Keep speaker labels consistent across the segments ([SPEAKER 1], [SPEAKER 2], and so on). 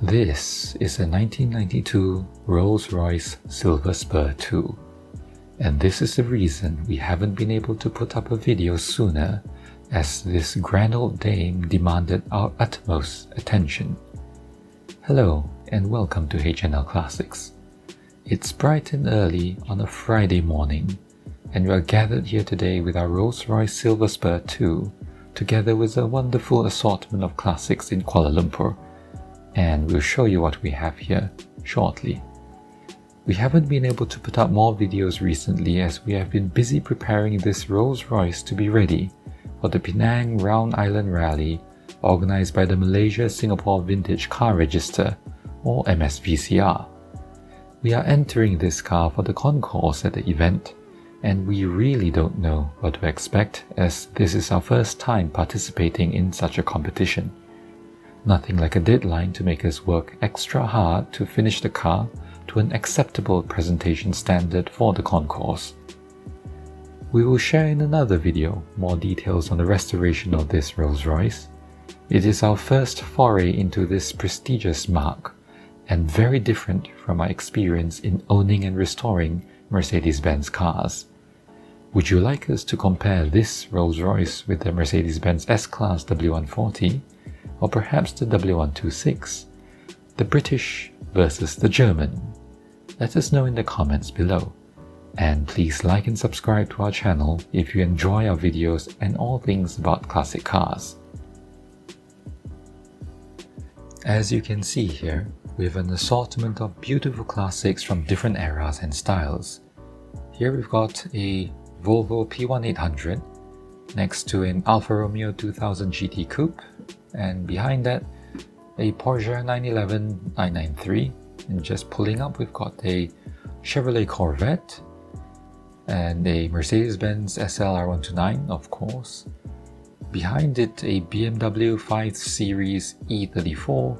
[SPEAKER 1] This is a 1992 Rolls-Royce Silver Spur II, and this is the reason we haven't been able to put up a video sooner, as this grand old dame demanded our utmost attention. Hello and welcome to H&L Classics. It's bright and early on a Friday morning, and we are gathered here today with our Rolls-Royce Silver Spur II, together with a wonderful assortment of classics in Kuala Lumpur, and we'll show you what we have here shortly. We haven't been able to put up more videos recently as we have been busy preparing this Rolls-Royce to be ready for the Penang Round Island Rally organised by the Malaysia-Singapore Vintage Car Register, or MSVCR. We are entering this car for the concourse at the event, and we really don't know what to expect as this is our first time participating in such a competition. Nothing like a deadline to make us work extra hard to finish the car to an acceptable presentation standard for the concourse. We will share in another video more details on the restoration of this Rolls-Royce. It is our first foray into this prestigious marque, and very different from our experience in owning and restoring Mercedes-Benz cars. Would you like us to compare this Rolls-Royce with the Mercedes-Benz S-Class W140, or perhaps the W126, the British versus the German? Let us know in the comments below. And please like and subscribe to our channel if you enjoy our videos and all things about classic cars. As you can see here, we have an assortment of beautiful classics from different eras and styles. Here we've got a Volvo P1800 next to an Alfa Romeo 2000 GT Coupe, and behind that a Porsche 911 993, and just pulling up we've got a Chevrolet Corvette and a Mercedes-Benz SL R129, of course. Behind it a BMW 5 Series E34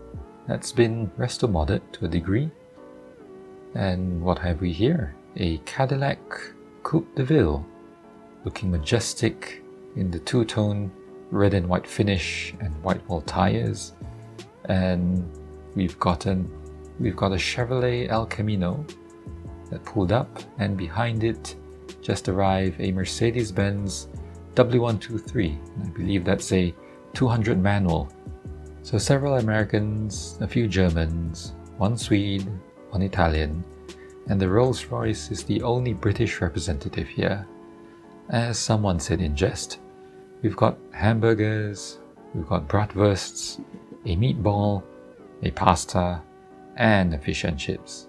[SPEAKER 1] that's been resto-modded to a degree. And what have we here? A Cadillac Coupe de Ville, looking majestic in the two-tone red and white finish and white wall tires. And we've got a Chevrolet El Camino that pulled up, and behind it just arrived a Mercedes-Benz W123. I believe that's a 200 manual. So several Americans, a few Germans, one Swede, one Italian, and the Rolls-Royce is the only British representative here. As someone said in jest, we've got hamburgers, we've got bratwursts, a meatball, a pasta, and a fish and chips.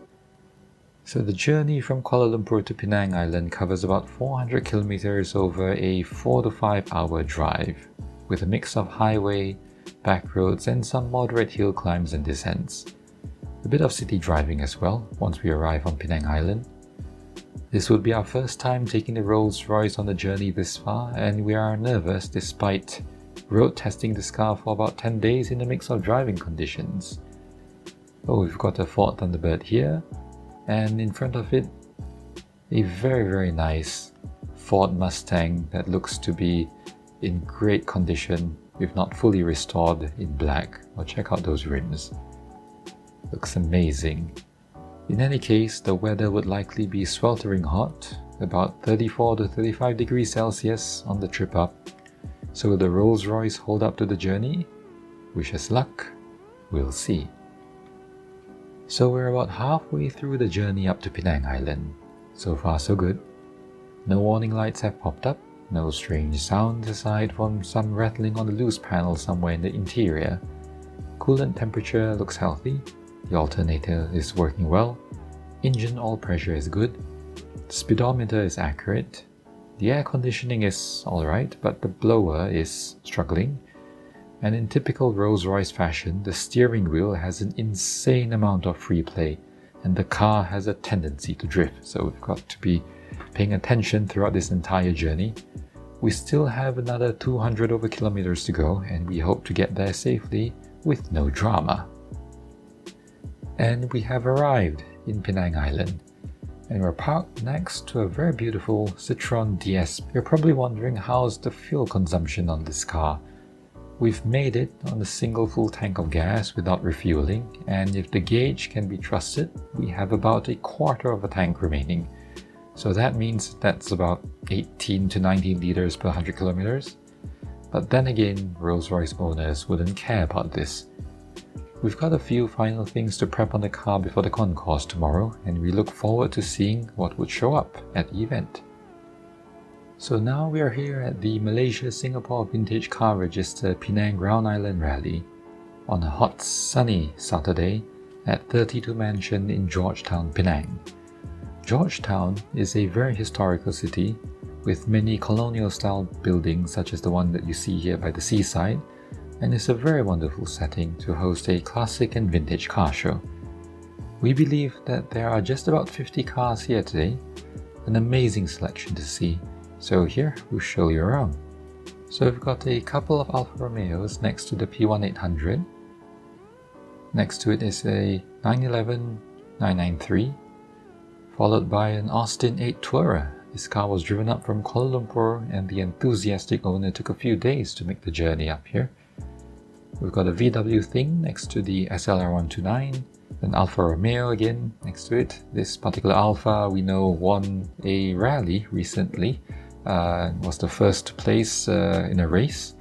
[SPEAKER 1] So the journey from Kuala Lumpur to Penang Island covers about 400 kilometers over a 4 to 5 hour drive, with a mix of highway, back roads, and some moderate hill climbs and descents. A bit of city driving as well once we arrive on Penang Island. This will be our first time taking the Rolls-Royce on the journey this far, and we are nervous despite road testing this car for about 10 days in a mix of driving conditions. Oh, we've got a Ford Thunderbird here, and in front of it a very nice Ford Mustang that looks to be in great condition, if not fully restored, in black. Well, check out those rims. Looks amazing. In any case, the weather would likely be sweltering hot, about 34 to 35 degrees Celsius on the trip up. So will the Rolls-Royce hold up to the journey? Wish us luck. We'll see. So we're about halfway through the journey up to Penang Island. So far so good. No warning lights have popped up, no strange sounds aside from some rattling on the loose panel somewhere in the interior. Coolant temperature looks healthy. The alternator is working well, engine oil pressure is good, the speedometer is accurate, the air conditioning is alright, but the blower is struggling, and in typical Rolls-Royce fashion, the steering wheel has an insane amount of free play, and the car has a tendency to drift, so we've got to be paying attention throughout this entire journey. We still have another 200 over kilometers to go, and we hope to get there safely with no drama. And we have arrived in Penang Island, and we're parked next to a very beautiful Citroën DS. You're probably wondering how's the fuel consumption on this car. We've made it on a single full tank of gas without refueling, and if the gauge can be trusted, we have about a quarter of a tank remaining. So that means that's about 18 to 19 liters per 100 kilometers. But then again, Rolls-Royce owners wouldn't care about this. We've got a few final things to prep on the car before the concourse tomorrow, and we look forward to seeing what would show up at the event. So now we are here at the Malaysia-Singapore Vintage Car Register Penang Round Island Rally on a hot sunny Saturday at 32 Mansion in Georgetown, Penang. Georgetown is a very historical city with many colonial-style buildings such as the one that you see here by the seaside, and it's a very wonderful setting to host a classic and vintage car show. We believe that there are just about 50 cars here today, an amazing selection to see. So here, we'll show you around. So we've got a couple of Alfa Romeos next to the P1800. Next to it is a 911 993, followed by an Austin 8 Tourer. This car was driven up from Kuala Lumpur and the enthusiastic owner took a few days to make the journey up here. We've got a VW Thing next to the SLR 129, an Alfa Romeo again next to it. This particular Alfa we know won a rally recently. Was the first place in a race.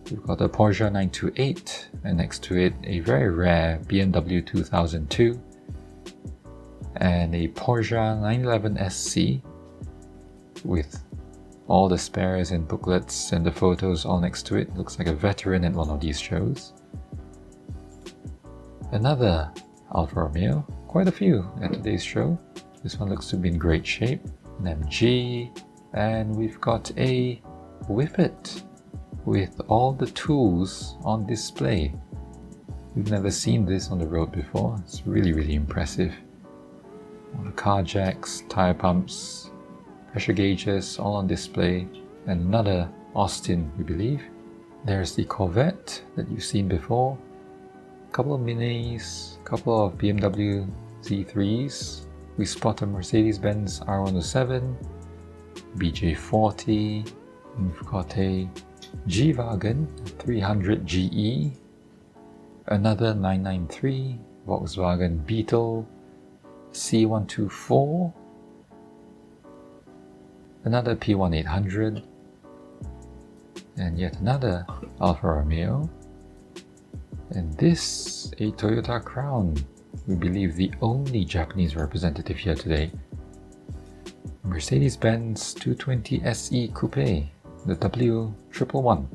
[SPEAKER 1] We've got a Porsche 928 and next to it a very rare BMW 2002 and a Porsche 911 SC with all the spares and booklets and the photos all next to it. Looks like a veteran at one of these shows. Another Alfa Romeo, quite a few at today's show. This one looks to be in great shape. An MG. And we've got a Whippet with all the tools on display. We've never seen this on the road before. It's really impressive. All the car jacks, tire pumps, pressure gauges all on display. And another Austin, we believe. There's the Corvette that you've seen before. A couple of Minis, a couple of BMW Z3s. We spot a Mercedes-Benz R107. BJ40, we've got a G-Wagon 300 GE, another 993 Volkswagen Beetle C124, another P1800, and yet another Alfa Romeo, and this a Toyota Crown, we believe the only Japanese representative here today. Mercedes-Benz 220 SE Coupe, the W111.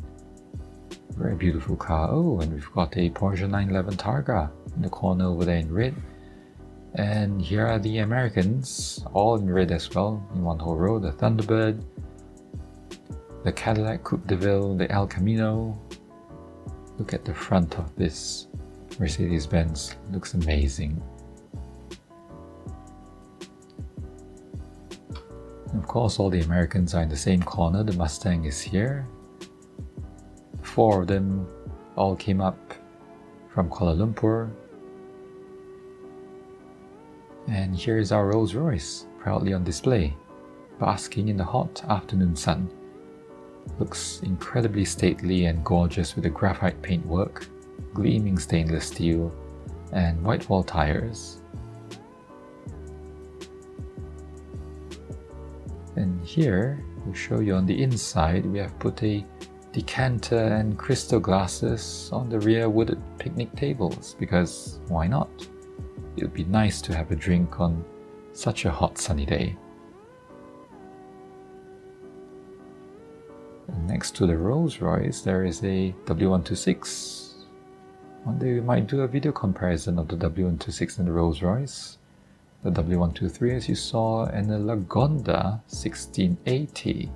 [SPEAKER 1] Very beautiful car. Oh, and we've got a Porsche 911 Targa in the corner over there in red. And here are the Americans, all in red as well, in one whole row. The Thunderbird, the Cadillac Coupe de Ville, the El Camino. Look at the front of this Mercedes-Benz. Looks amazing. Of course, all the Americans are in the same corner. The Mustang is here. 4 of them all came up from Kuala Lumpur. And here is our Rolls-Royce, proudly on display, basking in the hot afternoon sun. Looks incredibly stately and gorgeous with the graphite paintwork, gleaming stainless steel, and white wall tires. And here, we'll show you on the inside, we have put a decanter and crystal glasses on the rear wooded picnic tables, because why not? It would be nice to have a drink on such a hot sunny day. And next to the Rolls-Royce, there is a W126. One day we might do a video comparison of the W126 and the Rolls-Royce. The W123 as you saw, and a Lagonda 1680.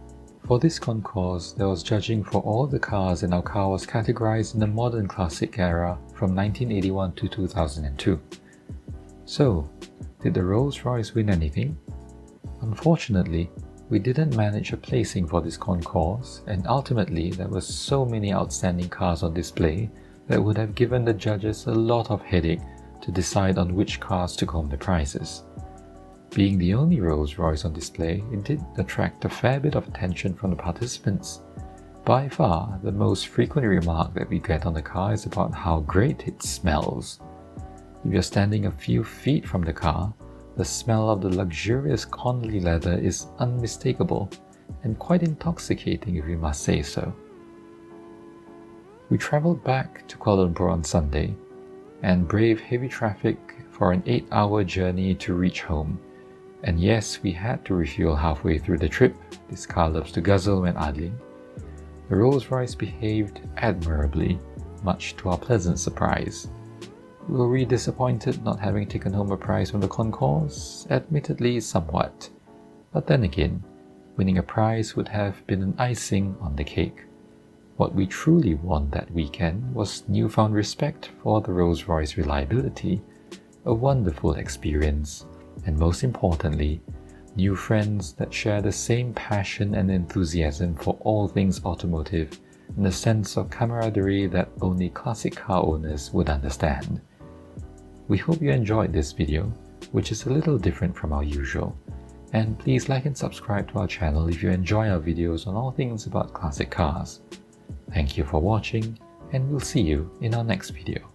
[SPEAKER 1] For this concourse, there was judging for all the cars, and our car was categorized in the modern classic era from 1981 to 2002. So, did the Rolls-Royce win anything? Unfortunately, we didn't manage a placing for this concourse, and ultimately there were so many outstanding cars on display that would have given the judges a lot of headache to decide on which cars took home the prizes. Being the only Rolls-Royce on display, it did attract a fair bit of attention from the participants. By far, the most frequent remark that we get on the car is about how great it smells. If you're standing a few feet from the car, the smell of the luxurious Conley leather is unmistakable and quite intoxicating, if we must say so. We travelled back to Kuala Lumpur on Sunday and braved heavy traffic for an 8-hour journey to reach home. And yes, we had to refuel halfway through the trip. This car loves to guzzle when idling. The Rolls-Royce behaved admirably, much to our pleasant surprise. Were we disappointed not having taken home a prize from the concourse? Admittedly, somewhat. But then again, winning a prize would have been an icing on the cake. What we truly won that weekend was newfound respect for the Rolls-Royce reliability, a wonderful experience, and most importantly, new friends that share the same passion and enthusiasm for all things automotive and a sense of camaraderie that only classic car owners would understand. We hope you enjoyed this video, which is a little different from our usual, and please like and subscribe to our channel if you enjoy our videos on all things about classic cars. Thank you for watching, and we'll see you in our next video.